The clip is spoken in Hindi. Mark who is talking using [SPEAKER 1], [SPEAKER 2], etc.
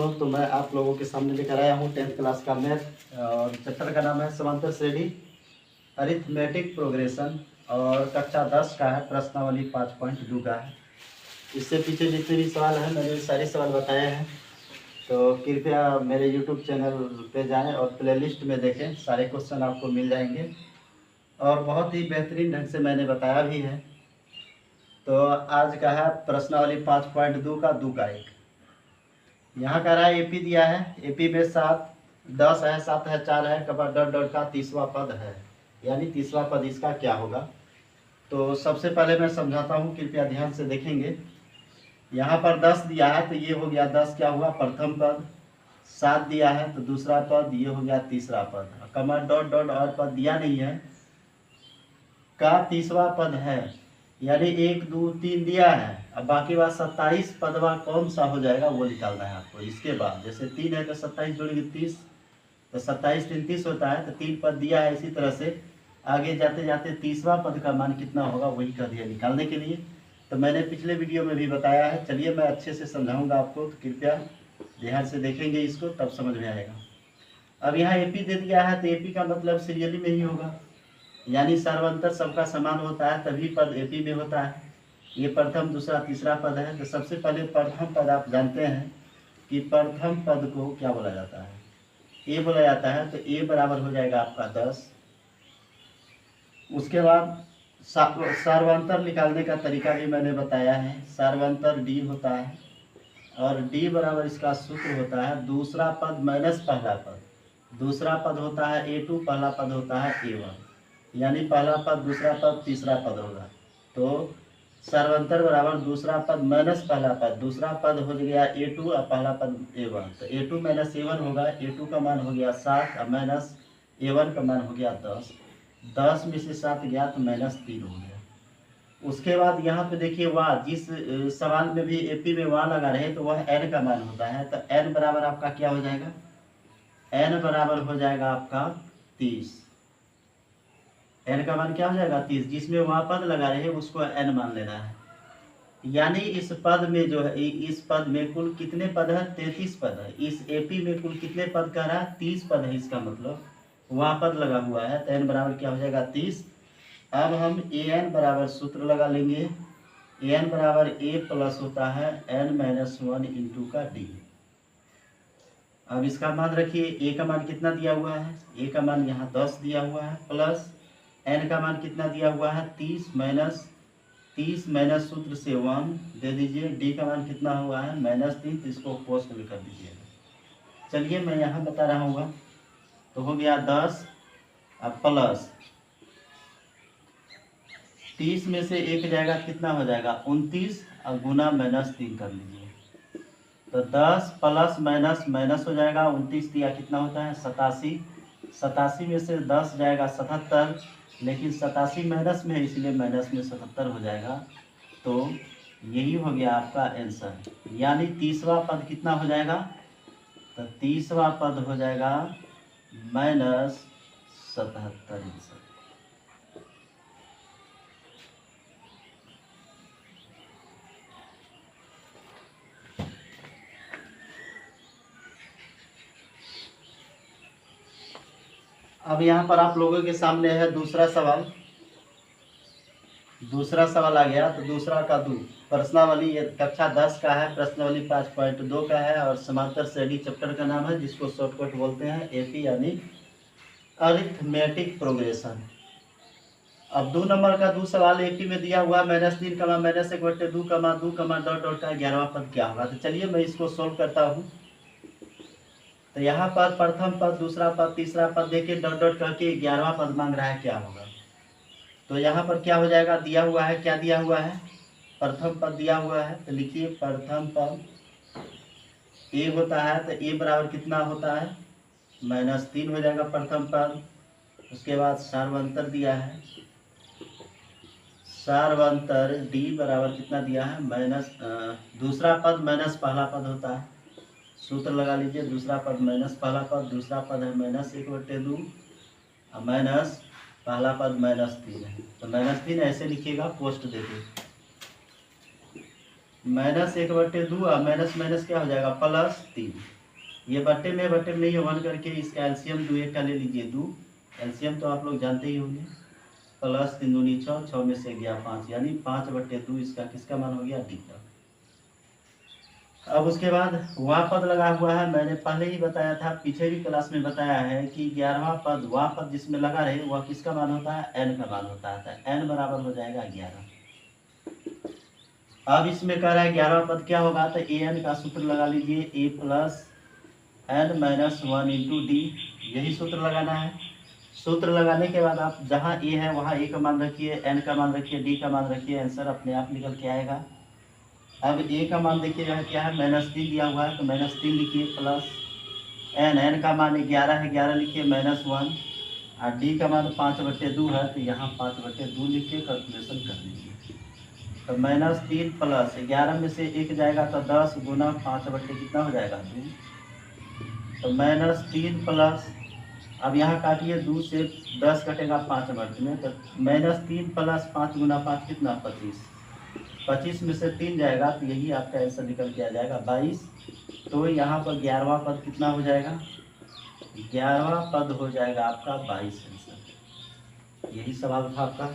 [SPEAKER 1] लोग, तो मैं आप लोगों के सामने लेकर आया हूँ 10th क्लास का मैथ और चैप्टर का नाम है समांतर श्रेणी अरिथमेटिक प्रोग्रेशन और कक्षा 10 का है, प्रश्नावली 5.2 का है। इससे पीछे जितने भी सवाल हैं मैंने सारे सवाल बताए हैं, तो कृपया मेरे YouTube चैनल पे जाएं और प्लेलिस्ट में देखें, सारे क्वेश्चन आपको मिल जाएंगे और बहुत ही बेहतरीन ढंग से मैंने बताया भी है। तो आज का है प्रश्नावली 5.2 का 2 का 1। यहाँ का रहा एपी दिया है, एपी में 7 10 है, 7 है, 4 है, कबर डॉट डॉट का तीसरा पद है, यानी तीसरा पद इसका क्या होगा। तो सबसे पहले मैं समझाता हूँ, कृपया ध्यान से देखेंगे। यहाँ पर 10 दिया है तो ये हो गया 10 क्या हुआ, प्रथम पद। 7 दिया है तो दूसरा पद, ये हो गया तीसरा पद। कमर डॉट डॉट और पद दिया नहीं है का तीसरा पद है, यानी 1 2 3 दिया है। अब बाकी बात 27 पदवा कौन सा हो जाएगा वो निकालना है आपको। इसके बाद जैसे 3 है तो 27 जोड़ेंगे 30, तो 27 3 30 होता है, तो 3 पद दिया है। इसी तरह से आगे जाते जाते तीसरा पद का मान कितना होगा वही कर दिया निकालने के लिए। तो मैंने पिछले वीडियो में भी बताया है, चलिए मैं अच्छे से समझाऊंगा आपको, तो कृपया ध्यान से देखेंगे इसको, तब समझ में आएगा। अब यहाँ एपी दे दिया है तो एपी का मतलब सीरियली में ही होगा, यानी सर्वांतर सबका समान होता है तभी पद एपी में होता है। ये प्रथम दूसरा तीसरा पद है। तो सबसे पहले प्रथम पद आप जानते हैं कि प्रथम पद को क्या बोला जाता है, ए बोला जाता है। तो ए बराबर हो जाएगा आपका 10। उसके बाद सार्वंतर निकालने का तरीका भी मैंने बताया है। सार्वंतर डी होता है और डी बराबर इसका सूत्र होता है दूसरा पद माइनस पहला पद। दूसरा पद होता है A2, पहला पद होता है A1, यानी पहला पद दूसरा पद तीसरा पद होगा। तो सर्वांतर बराबर दूसरा पद माइनस पहला पद। दूसरा पद हो गया A2 और पहला पद A1, तो A2 माइनस A1 होगा। A2 का मान हो गया 7 और माइनस A1 का मान हो गया 10। 10 में से 7 गया तो -3 हो गया। उसके बाद यहाँ पे देखिए वहाँ जिस सवाल में भी एपी में वहाँ लगा रहे तो वह n का मान होता है। तो n बराबर आपका क्या हो जाएगा, n बराबर हो जाएगा आपका 30। n का मान क्या हो जाएगा 30, जिसमें वहाँ पद लगा रहे उसको n मान लेना है। यानी इस पद में जो है, इस पद में कुल कितने पद है, 33 पद है। इस एपी में कुल कितने पद कह रहा है, 30 पद है। इसका मतलब वहाँ पद लगा हुआ है, तो n बराबर क्या हो जाएगा 30। अब हम an बराबर सूत्र लगा लेंगे। an बराबर a प्लस होता है n-1 इंटू का d। अब इसका मान रखिए, a का मान कितना दिया हुआ है, a का मान यहाँ 10 दिया हुआ है, प्लस n का मान कितना दिया हुआ है 30 माइनस सूत्र से 1 दे दीजिए। d का मान कितना हुआ है -3, तो इसको पोस्ट में कर दीजिएगा। चलिए मैं यहाँ बता रहा हूँ। तो हो गया 10 अब प्लस 30 में से 1 जाएगा, कितना हो जाएगा 29 और गुना -3 कर लीजिए। तो 10 प्लस माइनस माइनस हो जाएगा, 29 दिया कितना होता है 87। 87 में से 10 जाएगा 77, लेकिन 87 माइनस में है इसलिए माइनस में 77 हो जाएगा। तो यही हो गया आपका आंसर, यानी तीसरा पद कितना हो जाएगा, तो तीसरा पद हो जाएगा -77 आंसर। अब यहाँ पर आप लोगों के सामने है दूसरा सवाल। दूसरा सवाल आ गया, तो दूसरा का 2 प्रश्नावली, ये कक्षा 10 का है, प्रश्नावली 5.2 का है और समांतर श्रेणी चैप्टर का नाम है, जिसको शॉर्टकट बोलते हैं एपी, यानी अरिथमेटिक प्रोग्रेशन। अब 2 नंबर का 2 सवाल एपी में दिया हुआ -3 का मान -1/2 का मान 2 का मान डॉट डॉट का 11वां पद क्या होगा। तो चलिए मैं इसको सोल्व करता हूँ। तो यहाँ पर प्रथम पद दूसरा पद तीसरा पद देके डॉट डॉट करके 11वां पद मांग रहा है, क्या होगा। तो यहाँ पर क्या हो जाएगा, दिया हुआ है, क्या दिया हुआ है, प्रथम पद दिया हुआ है। तो लिखिए प्रथम पद a होता है, तो a बराबर कितना होता है -3 हो जाएगा प्रथम पद। उसके बाद सार्वंतर दिया है, सार्वंतर d बराबर कितना दिया है दूसरा पद माइनस पहला पद होता है। सूत्र लगा लीजिए, दूसरा पद माइनस पहला पद, दूसरा पद है -1/2 और माइनस पहला पद -3 है। तो -3 ऐसे लिखिएगा, पोस्ट देते -1/2 और माइनस माइनस क्या हो जाएगा +3। ये बट्टे में नहीं है, 1 करके इसका एलसीएम 2 1 का ले लीजिए 2। एलसीएम तो आप लोग जानते ही होंगे, प्लस 3 दूनी 6, 6 में से गया 5, यानी 5/2 इसका किसका मान हो गया, डी का। अब उसके बाद वहाँ पद लगा हुआ है, मैंने पहले ही बताया था, पीछे भी क्लास में बताया है कि 11वां पद वहाँ पद जिसमें लगा रहे वह किसका मान होता है, एन का मान होता है। एन बराबर हो जाएगा 11। अब इसमें कह रहा है 11वां पद क्या होगा, तो ए एन का सूत्र लगा लीजिए, A plus n minus 1 into d, यही सूत्र लगाना है। सूत्र लगाने के बाद आप जहाँ ए है वहाँ ए का मान रखिए, एन का मान रखिए, डी का मान रखिए, आंसर अपने आप निकल के आएगा। अब ए का मान देखिए यहाँ क्या है, -3 दिया हुआ है, तो -3 लिखिए, प्लस एन का मान 11 है, 11 लिखिए, -1, और डी का मान 5/2 है, तो यहाँ 5/2 लिख के कैलकुलेशन कर लीजिए। तो -3 प्लस 11 में से 1 जाएगा तो 10 गुना 5/, कितना हो जाएगा 2। तो -3 प्लस, अब यहाँ काटिए, 2 से 10 कटेगा 5/, में तो -3 प्लस 5 गुना 5 कितना, 25। 25 में से 3 जाएगा तो यही आपका आंसर निकल के आ जाएगा 22। तो यहाँ पर 11वां पद कितना हो जाएगा, 11वां पद हो जाएगा आपका 22 आंसर। यही सवाल था आपका।